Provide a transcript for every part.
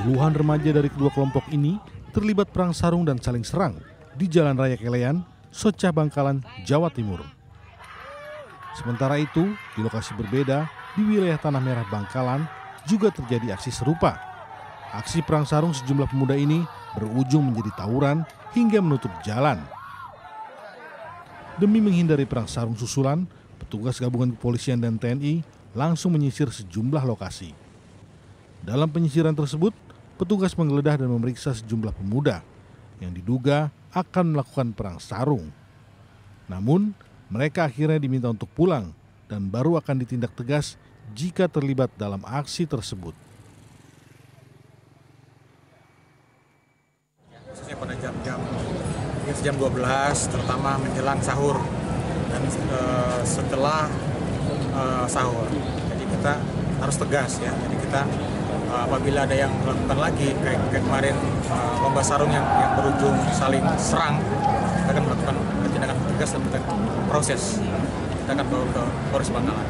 Puluhan remaja dari kedua kelompok ini terlibat perang sarung dan saling serang di Jalan Raya Kelean, Socah Bangkalan, Jawa Timur. Sementara itu, di lokasi berbeda di wilayah Tanah Merah Bangkalan juga terjadi aksi serupa. Aksi perang sarung sejumlah pemuda ini berujung menjadi tawuran hingga menutup jalan. Demi menghindari perang sarung susulan, petugas gabungan kepolisian dan TNI langsung menyisir sejumlah lokasi. Dalam penyisiran tersebut, petugas menggeledah dan memeriksa sejumlah pemuda yang diduga akan melakukan perang sarung. Namun, mereka akhirnya diminta untuk pulang dan baru akan ditindak tegas jika terlibat dalam aksi tersebut. Khususnya pada jam 12, terutama menjelang sahur dan setelah sahur. Jadi kita harus tegas ya. Jadi kita apabila ada yang melakukan lagi kayak kemarin lomba sarung yang berujung saling serang, kita akan melakukan tindakan tegas dan kita proses. Kita akan bawa ke Polres Bangkalan.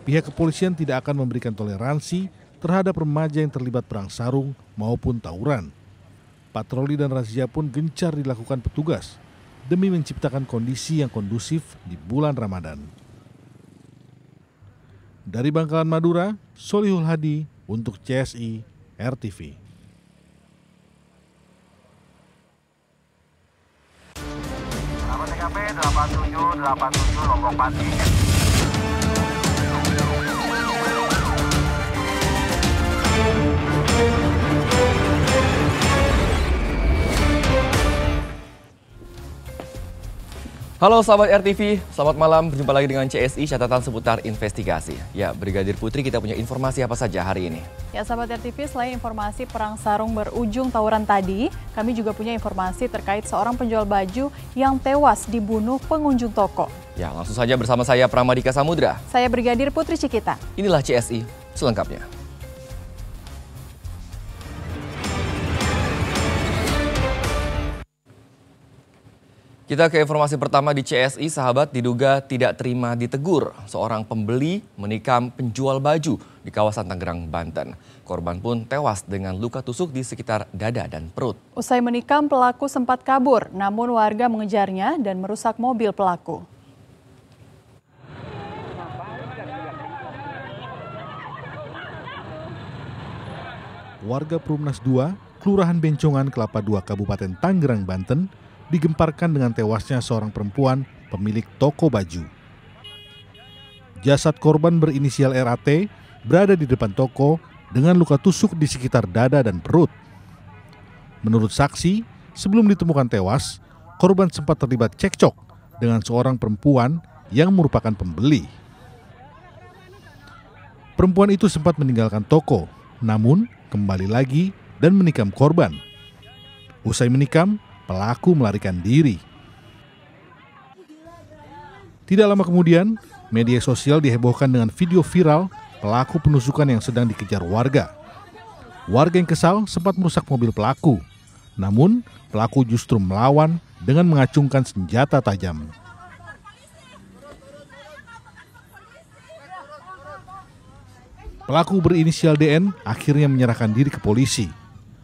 Pihak kepolisian tidak akan memberikan toleransi terhadap remaja yang terlibat perang sarung maupun tawuran. Patroli dan razia pun gencar dilakukan petugas demi menciptakan kondisi yang kondusif di bulan Ramadan. Dari Bangkalan, Madura, Solihul Hadi untuk CSI RTV. TKP 8787 Lombok Pati. Halo sahabat RTV, selamat malam. Berjumpa lagi dengan CSI, catatan seputar investigasi. Ya, Brigadir Putri, kita punya informasi apa saja hari ini? Ya sahabat RTV, selain informasi perang sarung berujung tawuran tadi, kami juga punya informasi terkait seorang penjual baju yang tewas dibunuh pengunjung toko. Ya, langsung saja bersama saya Pramadika Samudra. Saya Brigadir Putri Cikita. Inilah CSI selengkapnya. Kita ke informasi pertama di CSI, sahabat diduga tidak terima ditegur. Seorang pembeli menikam penjual baju di kawasan Tangerang, Banten. Korban pun tewas dengan luka tusuk di sekitar dada dan perut. Usai menikam, pelaku sempat kabur, namun warga mengejarnya dan merusak mobil pelaku. Warga Perumnas 2, Kelurahan Bencongan, Kelapa II, Kabupaten Tangerang, Banten, digemparkan dengan tewasnya seorang perempuan pemilik toko baju. Jasad korban berinisial RAT berada di depan toko dengan luka tusuk di sekitar dada dan perut. Menurut saksi, sebelum ditemukan tewas, korban sempat terlibat cekcok dengan seorang perempuan yang merupakan pembeli. Perempuan itu sempat meninggalkan toko, namun kembali lagi dan menikam korban. Usai menikam, pelaku melarikan diri. Tidak lama kemudian, media sosial dihebohkan dengan video viral pelaku penusukan yang sedang dikejar warga. Warga yang kesal sempat merusak mobil pelaku, namun pelaku justru melawan dengan mengacungkan senjata tajam. Pelaku berinisial DN akhirnya menyerahkan diri ke polisi.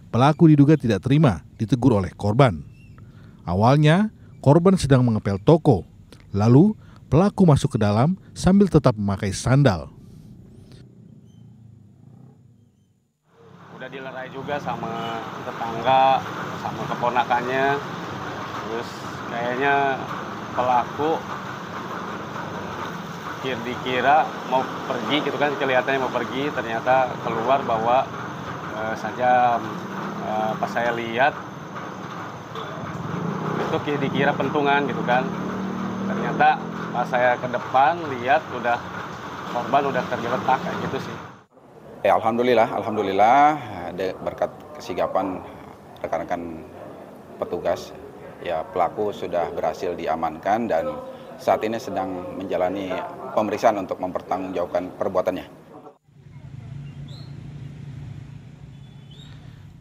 Pelaku diduga tidak terima ditegur oleh korban. Awalnya, korban sedang mengepel toko. Lalu, pelaku masuk ke dalam sambil tetap memakai sandal. Udah dilerai juga sama tetangga, sama keponakannya. Terus kayaknya pelaku dikira mau pergi gitu kan, kelihatannya mau pergi, ternyata keluar bawa sajam. Pas saya lihat itu dikira pentungan gitu kan, ternyata pas saya ke depan lihat korban udah tergeletak kayak gitu sih. Alhamdulillah berkat kesigapan rekan-rekan petugas, ya pelaku sudah berhasil diamankan dan saat ini sedang menjalani pemeriksaan untuk mempertanggungjawabkan perbuatannya.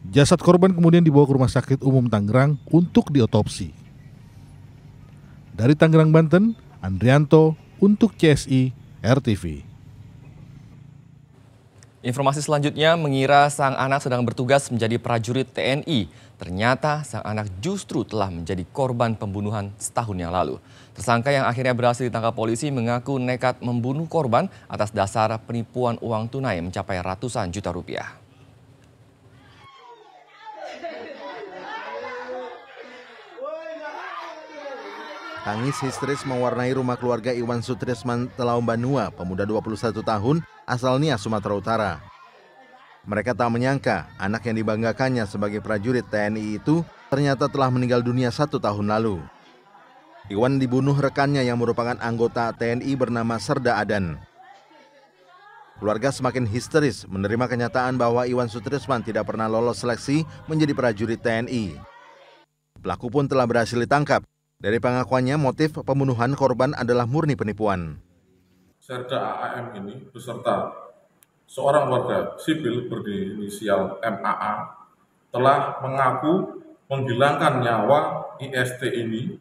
Jasad korban kemudian dibawa ke Rumah Sakit Umum Tangerang untuk diotopsi. Dari Tangerang, Banten, Andrianto untuk CSI RTV. Informasi selanjutnya mengira sang anak sedang bertugas menjadi prajurit TNI. Ternyata sang anak justru telah menjadi korban pembunuhan setahun yang lalu. Tersangka yang akhirnya berhasil ditangkap polisi mengaku nekat membunuh korban atas dasar penipuan uang tunai mencapai ratusan juta rupiah. Tangis histeris mewarnai rumah keluarga Iwan Sutrisman Telaumbanua, pemuda 21 tahun, asal Nias, Sumatera Utara. Mereka tak menyangka anak yang dibanggakannya sebagai prajurit TNI itu ternyata telah meninggal dunia 1 tahun lalu. Iwan dibunuh rekannya yang merupakan anggota TNI bernama Serda Adan. Keluarga semakin histeris menerima kenyataan bahwa Iwan Sutrisman tidak pernah lolos seleksi menjadi prajurit TNI. Pelaku pun telah berhasil ditangkap. Dari pengakuannya, motif pembunuhan korban adalah murni penipuan. Serda AM ini beserta seorang warga sipil berinisial MAA telah mengaku menghilangkan nyawa IST ini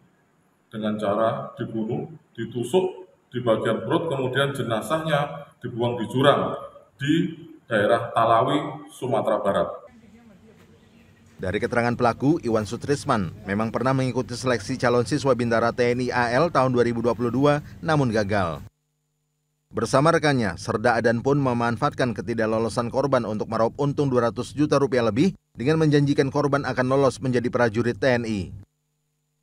dengan cara dibunuh, ditusuk di bagian perut, kemudian jenazahnya dibuang di jurang di daerah Talawi, Sumatera Barat. Dari keterangan pelaku, Iwan Sutrisman memang pernah mengikuti seleksi calon siswa Bintara TNI AL tahun 2022 namun gagal. Bersama rekannya, Serda Adan pun memanfaatkan ketidaklolosan korban untuk meraup untung 200 juta rupiah lebih dengan menjanjikan korban akan lolos menjadi prajurit TNI.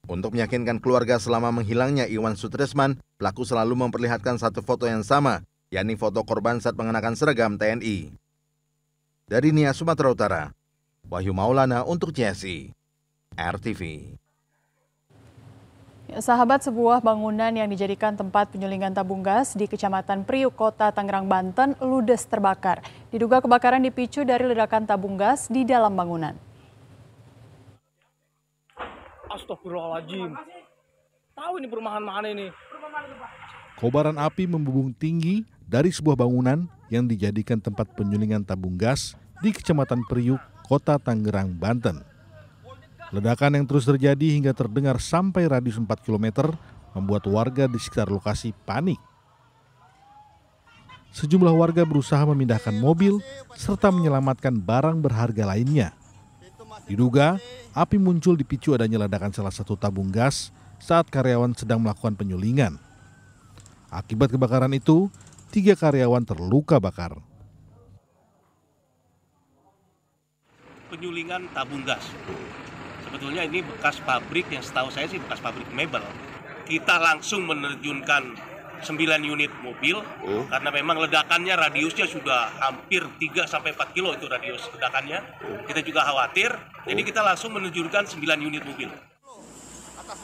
Untuk meyakinkan keluarga selama menghilangnya Iwan Sutrisman, pelaku selalu memperlihatkan satu foto yang sama, yakni foto korban saat mengenakan seragam TNI. Dari Nias, Sumatera Utara, Wahyu Maulana untuk CSI RTV. Sahabat, sebuah bangunan yang dijadikan tempat penyulingan tabung gas di Kecamatan Priuk, Kota Tangerang, Banten, ludes terbakar. Diduga kebakaran dipicu dari ledakan tabung gas di dalam bangunan. Astagfirullahaladzim. Tahu ini perumahan mana ini? Kobaran api membumbung tinggi dari sebuah bangunan yang dijadikan tempat penyulingan tabung gas di Kecamatan Priuk, Kota Tangerang, Banten. Ledakan yang terus terjadi hingga terdengar sampai radius 4 km membuat warga di sekitar lokasi panik. Sejumlah warga berusaha memindahkan mobil serta menyelamatkan barang berharga lainnya. Diduga, api muncul dipicu adanya ledakan salah satu tabung gas saat karyawan sedang melakukan penyulingan. Akibat kebakaran itu, 3 karyawan terluka bakar. Penyulingan tabung gas. Sebetulnya ini bekas pabrik, yang setahu saya sih bekas pabrik mebel. Kita langsung menerjunkan 9 unit mobil karena memang ledakannya radiusnya sudah hampir 3-4 kilo itu radius ledakannya. Kita juga khawatir, jadi kita langsung menerjunkan 9 unit mobil. Atas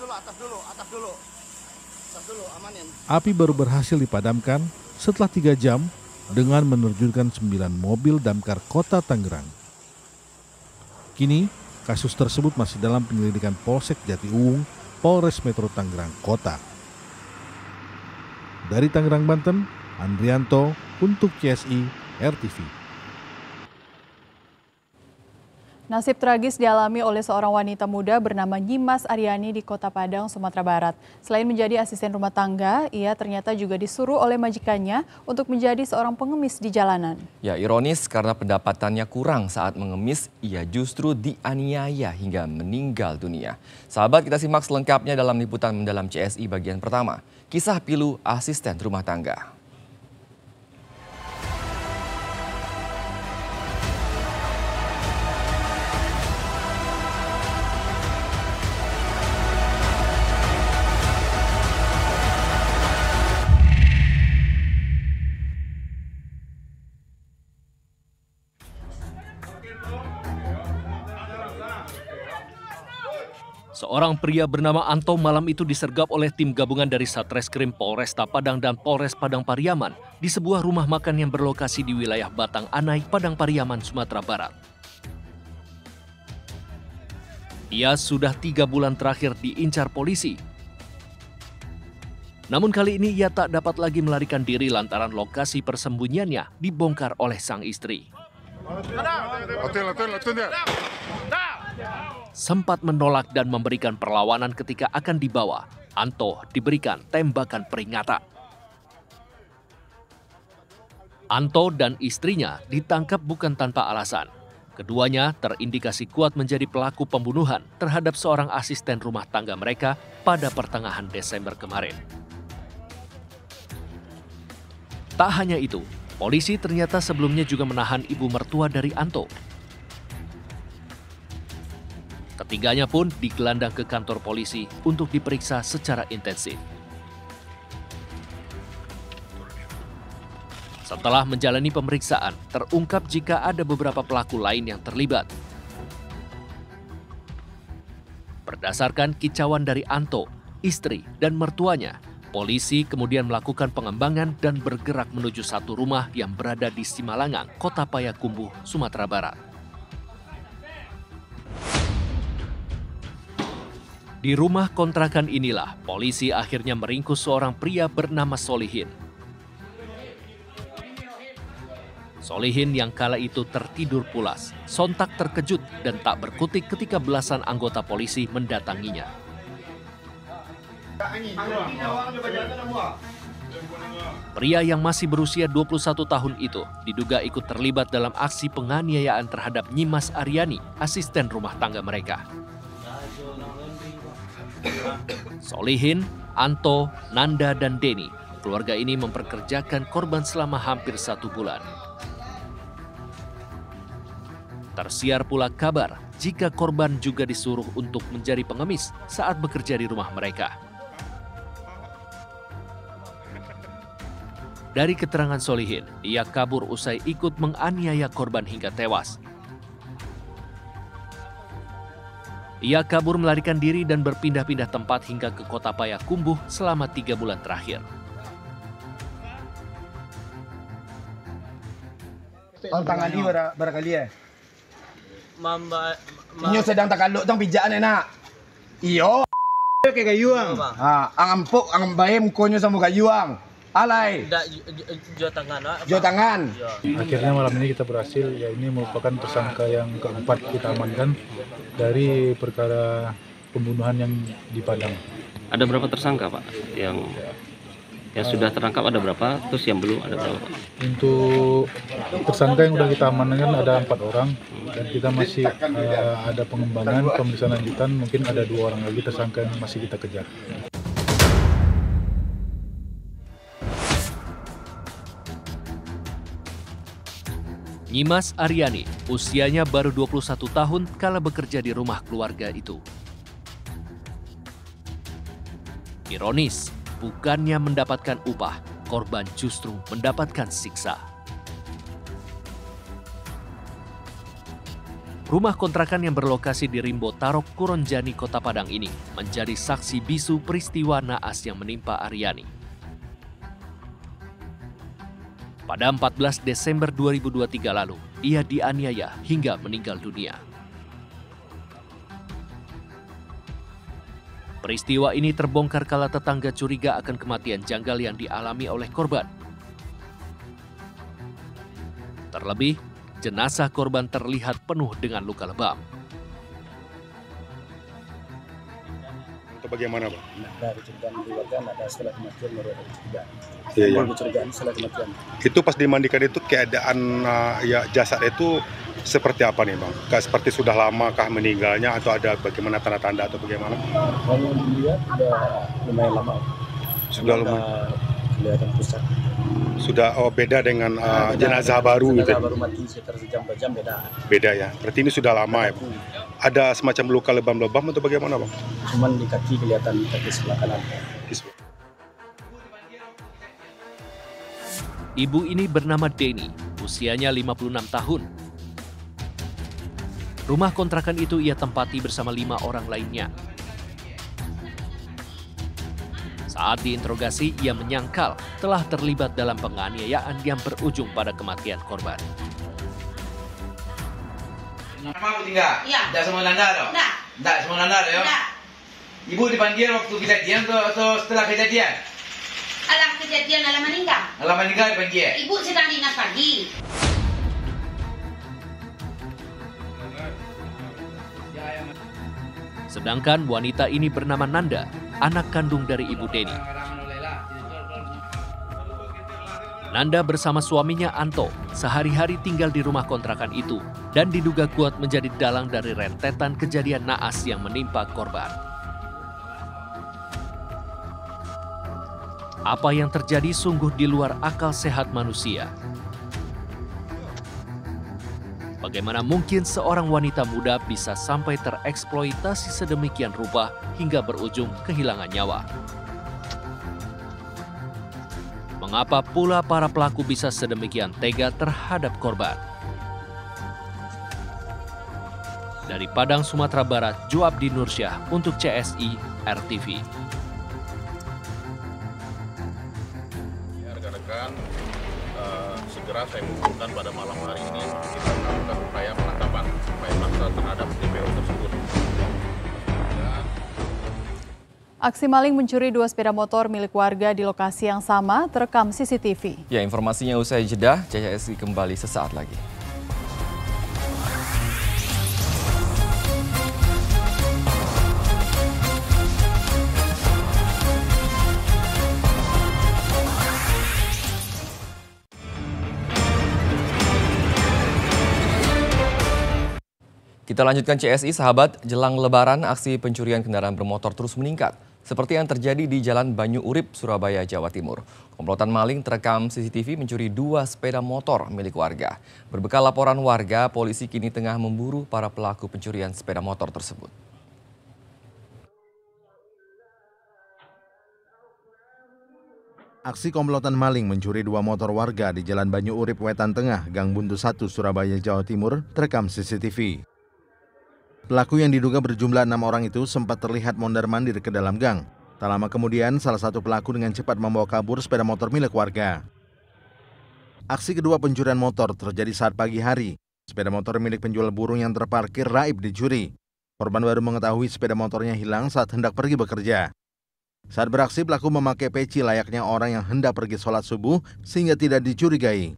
dulu, amanin. Api baru berhasil dipadamkan setelah 3 jam dengan menerjunkan 9 mobil damkar Kota Tangerang. Kini, kasus tersebut masih dalam penyelidikan Polsek Jatiuwung, Polres Metro Tangerang Kota. Dari Tangerang, Banten, Andrianto untuk CSI RTV. Nasib tragis dialami oleh seorang wanita muda bernama Nyimas Aryani di Kota Padang, Sumatera Barat. Selain menjadi asisten rumah tangga, ia ternyata juga disuruh oleh majikannya untuk menjadi seorang pengemis di jalanan. Ya, ironis karena pendapatannya kurang saat mengemis, ia justru dianiaya hingga meninggal dunia. Sahabat, kita simak selengkapnya dalam liputan Mendalam CSI bagian pertama. Kisah pilu asisten rumah tangga. Seorang pria bernama Anto malam itu disergap oleh tim gabungan dari Satreskrim Polresta Padang dan Polres Padang Pariaman di sebuah rumah makan yang berlokasi di wilayah Batang Anai, Padang Pariaman, Sumatera Barat. Ia sudah 3 bulan terakhir diincar polisi. Namun kali ini ia tak dapat lagi melarikan diri lantaran lokasi persembunyiannya dibongkar oleh sang istri. Sempat menolak dan memberikan perlawanan ketika akan dibawa, Anto diberikan tembakan peringatan. Anto dan istrinya ditangkap bukan tanpa alasan. Keduanya terindikasi kuat menjadi pelaku pembunuhan terhadap seorang asisten rumah tangga mereka pada pertengahan Desember kemarin. Tak hanya itu, polisi ternyata sebelumnya juga menahan ibu mertua dari Anto. Ketiganya pun digelandang ke kantor polisi untuk diperiksa secara intensif. Setelah menjalani pemeriksaan, terungkap jika ada beberapa pelaku lain yang terlibat. Berdasarkan kicauan dari Anto, istri, dan mertuanya, polisi kemudian melakukan pengembangan dan bergerak menuju satu rumah yang berada di Simalangang, Kota Payakumbuh, Sumatera Barat. Di rumah kontrakan inilah, polisi akhirnya meringkus seorang pria bernama Solihin. Solihin yang kala itu tertidur pulas, sontak terkejut dan tak berkutik ketika belasan anggota polisi mendatanginya. Pria yang masih berusia 21 tahun itu diduga ikut terlibat dalam aksi penganiayaan terhadap Nyimas Aryani, asisten rumah tangga mereka. Solihin, Anto, Nanda, dan Denny, keluarga ini memperkerjakan korban selama hampir 1 bulan. Tersiar pula kabar jika korban juga disuruh untuk menjadi pengemis saat bekerja di rumah mereka. Dari keterangan Solihin, ia kabur usai ikut menganiaya korban hingga tewas. Ia kabur melarikan diri dan berpindah-pindah tempat hingga ke Kota Payakumbuh selama 3 bulan terakhir. Tangani barangkali ya. Inyo sedang takalok tang pijaan enak. Iyo ke gayuang. Ang ampok ang bayem konyo sa mga gayuang. Alay. Jo tangan. Akhirnya malam ini kita berhasil, ya ini merupakan tersangka yang keempat kita amankan dari perkara pembunuhan yang di Padang. Ada berapa tersangka, Pak? Yang sudah tertangkap ada berapa? Terus yang belum ada berapa? Untuk tersangka yang sudah kita amankan ada 4 orang dan kita masih ada pengembangan pemeriksaan lanjutan, mungkin ada 2 orang lagi tersangka yang masih kita kejar. Nyimas Aryani, usianya baru 21 tahun kala bekerja di rumah keluarga itu. Ironis, bukannya mendapatkan upah, korban justru mendapatkan siksa. Rumah kontrakan yang berlokasi di Rimbo Tarok, Kuronjani, Kota Padang ini menjadi saksi bisu peristiwa naas yang menimpa Aryani. Pada 14 Desember 2023 lalu, ia dianiaya hingga meninggal dunia. Peristiwa ini terbongkar kala tetangga curiga akan kematian janggal yang dialami oleh korban. Terlebih, jenazah korban terlihat penuh dengan luka lebam. Itu bagaimana, Bang? Dari curigaan keluarga, ada setelah kematian baru ada curigaan. Iya. Curigaan setelah kematian. Itu pas dimandikan itu keadaan ya jasad itu seperti apa nih, Bang? Kayak seperti sudah lama kah meninggalnya atau ada bagaimana tanda-tanda atau bagaimana? Kalau dilihat udah lumayan lama. Sudah lumayan. Kelihatan pusat. Sudah beda dengan jenazah baru gitu. Jenazah baru mati sekitar sejam 2 jam beda. Beda ya. Berarti ini sudah lama ya, Bang. Ada semacam luka lebam-lebam atau bagaimana, Bang? Cuman di kaki kelihatan kaki sebelah kanan. Ibu ini bernama Denny, usianya 56 tahun. Rumah kontrakan itu ia tempati bersama 5 orang lainnya. Saat diinterogasi, ia menyangkal telah terlibat dalam penganiayaan yang berujung pada kematian korban. Nama aku tinggal? Iya. Tidak semua landar dong? Tidak semua landar ya? Tidak. Ibu dipanggil waktu kejadian atau setelah kejadian? Alah kejadian alam meninggal. Alam meninggal dipanggil? Ibu sedang dinas pagi. Sedangkan wanita ini bernama Nanda, anak kandung dari ibu Denny. Nanda bersama suaminya Anto sehari-hari tinggal di rumah kontrakan itu dan diduga kuat menjadi dalang dari rentetan kejadian naas yang menimpa korban. Apa yang terjadi sungguh di luar akal sehat manusia. Bagaimana mungkin seorang wanita muda bisa sampai tereksploitasi sedemikian rupa hingga berujung kehilangan nyawa? Mengapa pula para pelaku bisa sedemikian tega terhadap korban? Dari Padang, Sumatera Barat, Joabdi Nursyah untuk CSI RTV. Rekan-rekan, segera saya umumkan pada malam hari ini kita melakukan upaya penangkapan upaya paksa terhadap DPO tersebut. Aksi maling mencuri 2 sepeda motor milik warga di lokasi yang sama terekam CCTV. Ya, informasinya usai jeda, CSI kembali sesaat lagi. Kita lanjutkan CSI, sahabat. Jelang Lebaran, aksi pencurian kendaraan bermotor terus meningkat. Seperti yang terjadi di Jalan Banyu Urip, Surabaya, Jawa Timur. Komplotan maling terekam CCTV mencuri 2 sepeda motor milik warga. Berbekal laporan warga, polisi kini tengah memburu para pelaku pencurian sepeda motor tersebut. Aksi komplotan maling mencuri 2 motor warga di Jalan Banyu Urip, Wetan Tengah, Gang Buntu 1, Surabaya, Jawa Timur, terekam CCTV. Pelaku yang diduga berjumlah 6 orang itu sempat terlihat mondar-mandir ke dalam gang. Tak lama kemudian, salah satu pelaku dengan cepat membawa kabur sepeda motor milik warga. Aksi kedua pencurian motor terjadi saat pagi hari. Sepeda motor milik penjual burung yang terparkir raib dicuri. Korban baru mengetahui sepeda motornya hilang saat hendak pergi bekerja. Saat beraksi, pelaku memakai peci layaknya orang yang hendak pergi sholat subuh sehingga tidak dicurigai.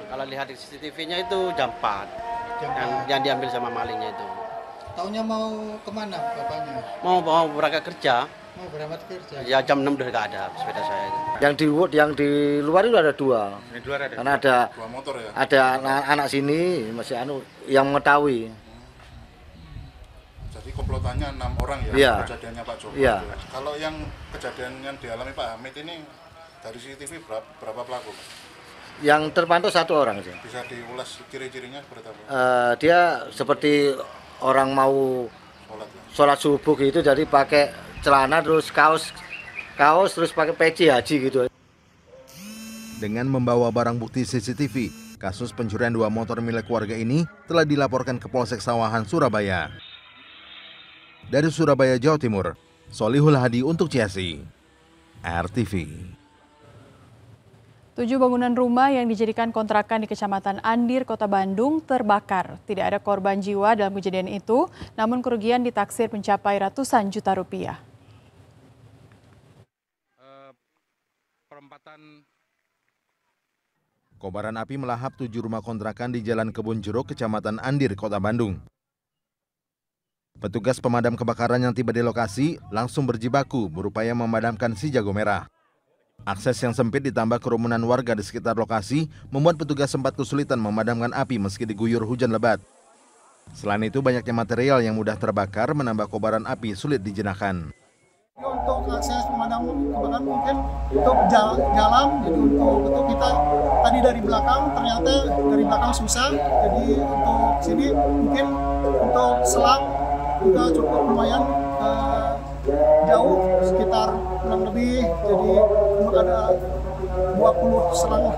Kalau lihat di CCTV-nya itu jam 4. Yang diambil sama malingnya itu. Taunya mau kemana bapaknya? Mau berangkat kerja. Mau berangkat kerja? Ya jam 6 udah nggak ada sepeda saya itu. Yang di luar itu ada 2. Di luar ada. Karena ada 2 motor ya. Ada anak sini masih yang mengetahui. Jadi komplotannya 6 orang ya, ya. Kejadiannya Pak Joko. Ya. Kalau yang kejadian yang dialami Pak Hamid ini dari CCTV berapa pelaku? Yang terpantau 1 orang sih. Bisa diulas ciri-cirinya seperti apa? Dia seperti orang mau sholat subuh gitu, jadi pakai celana terus kaos terus pakai peci haji gitu. Dengan membawa barang bukti CCTV, kasus pencurian 2 motor milik warga ini telah dilaporkan ke Polsek Sawahan, Surabaya. Dari Surabaya, Jawa Timur, Solihul Hadi untuk CSI RTV. 7 bangunan rumah yang dijadikan kontrakan di Kecamatan Andir, Kota Bandung terbakar. Tidak ada korban jiwa dalam kejadian itu, namun kerugian ditaksir mencapai ratusan juta rupiah. Kobaran api melahap 7 rumah kontrakan di Jalan Kebun Jeruk, Kecamatan Andir, Kota Bandung. Petugas pemadam kebakaran yang tiba di lokasi langsung berjibaku berupaya memadamkan si jago merah. Akses yang sempit ditambah kerumunan warga di sekitar lokasi membuat petugas sempat kesulitan memadamkan api meski diguyur hujan lebat. Selain itu, banyaknya material yang mudah terbakar menambah kobaran api sulit dijenakkan. Untuk akses pemadam kebakaran mungkin untuk jalan, jadi untuk kita tadi dari belakang ternyata dari belakang susah, jadi untuk sini mungkin untuk selang juga cukup lumayan jauh, sekitar kurang lebih jadi ada 20 selang lah.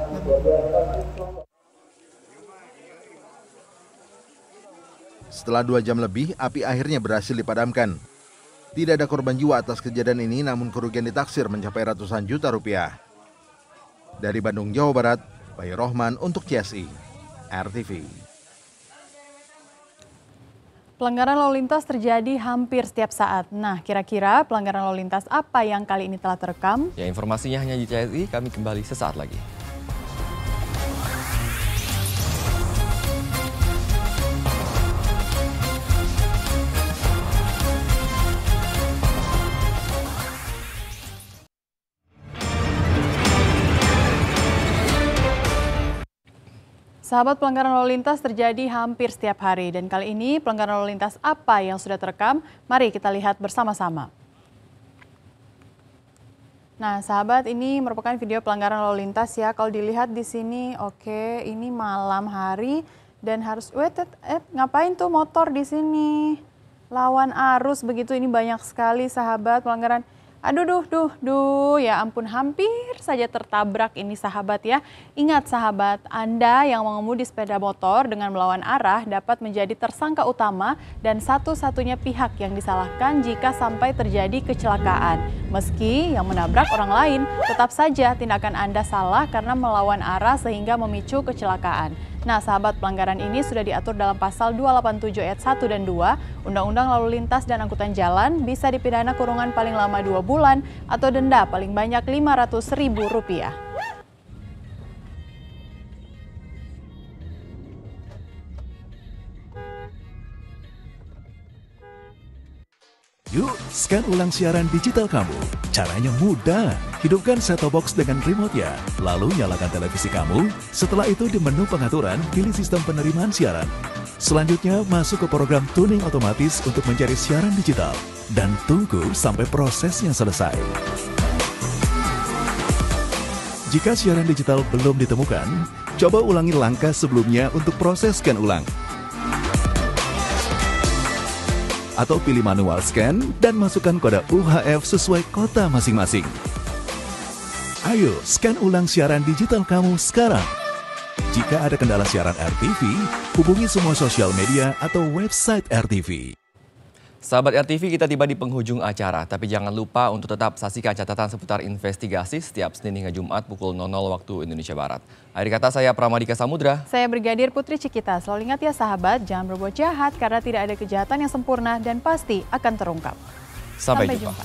Setelah 2 jam lebih, api akhirnya berhasil dipadamkan. Tidak ada korban jiwa atas kejadian ini, namun kerugian ditaksir mencapai ratusan juta rupiah. Dari Bandung, Jawa Barat, Bayu Rohman untuk CSI RTV. Pelanggaran lalu lintas terjadi hampir setiap saat. Nah, kira-kira pelanggaran lalu lintas apa yang kali ini telah terekam? Ya, informasinya hanya di CSI, kami kembali sesaat lagi. Sahabat, pelanggaran lalu lintas terjadi hampir setiap hari dan kali ini pelanggaran lalu lintas apa yang sudah terekam? Mari kita lihat bersama-sama. Nah, sahabat, ini merupakan video pelanggaran lalu lintas ya. Kalau dilihat di sini, oke, ini malam hari dan harus ngapain tuh motor di sini? Lawan arus begitu, ini banyak sekali sahabat pelanggaran. Aduh, ya ampun, hampir saja tertabrak ini sahabat ya. Ingat sahabat, Anda yang mengemudi sepeda motor dengan melawan arah dapat menjadi tersangka utama dan satu-satunya pihak yang disalahkan jika sampai terjadi kecelakaan. Meski yang menabrak orang lain, tetap saja tindakan Anda salah karena melawan arah sehingga memicu kecelakaan. Nah, sahabat, pelanggaran ini sudah diatur dalam pasal 287 ayat 1 dan 2 Undang-Undang Lalu Lintas dan Angkutan Jalan, bisa dipidana kurungan paling lama 2 bulan atau denda paling banyak Rp500.000. Yuk, scan ulang siaran digital kamu. Caranya mudah. Hidupkan set-top box dengan remote-nya. Lalu nyalakan televisi kamu. Setelah itu di menu pengaturan, pilih sistem penerimaan siaran. Selanjutnya, masuk ke program tuning otomatis untuk mencari siaran digital. Dan tunggu sampai prosesnya selesai. Jika siaran digital belum ditemukan, coba ulangi langkah sebelumnya untuk proses scan ulang. Atau pilih manual scan dan masukkan kode UHF sesuai kota masing-masing. Ayo, scan ulang siaran digital kamu sekarang. Jika ada kendala siaran RTV, hubungi semua sosial media atau website RTV. Sahabat RTV, kita tiba di penghujung acara, tapi jangan lupa untuk tetap saksikan catatan seputar investigasi setiap Senin hingga Jumat pukul 00 waktu Indonesia Barat. Akhir kata, saya Pramadika Samudra. Saya Brigadir Putri Cikita. Selalu ingat ya sahabat, jangan berbuat jahat karena tidak ada kejahatan yang sempurna dan pasti akan terungkap. Sampai jumpa.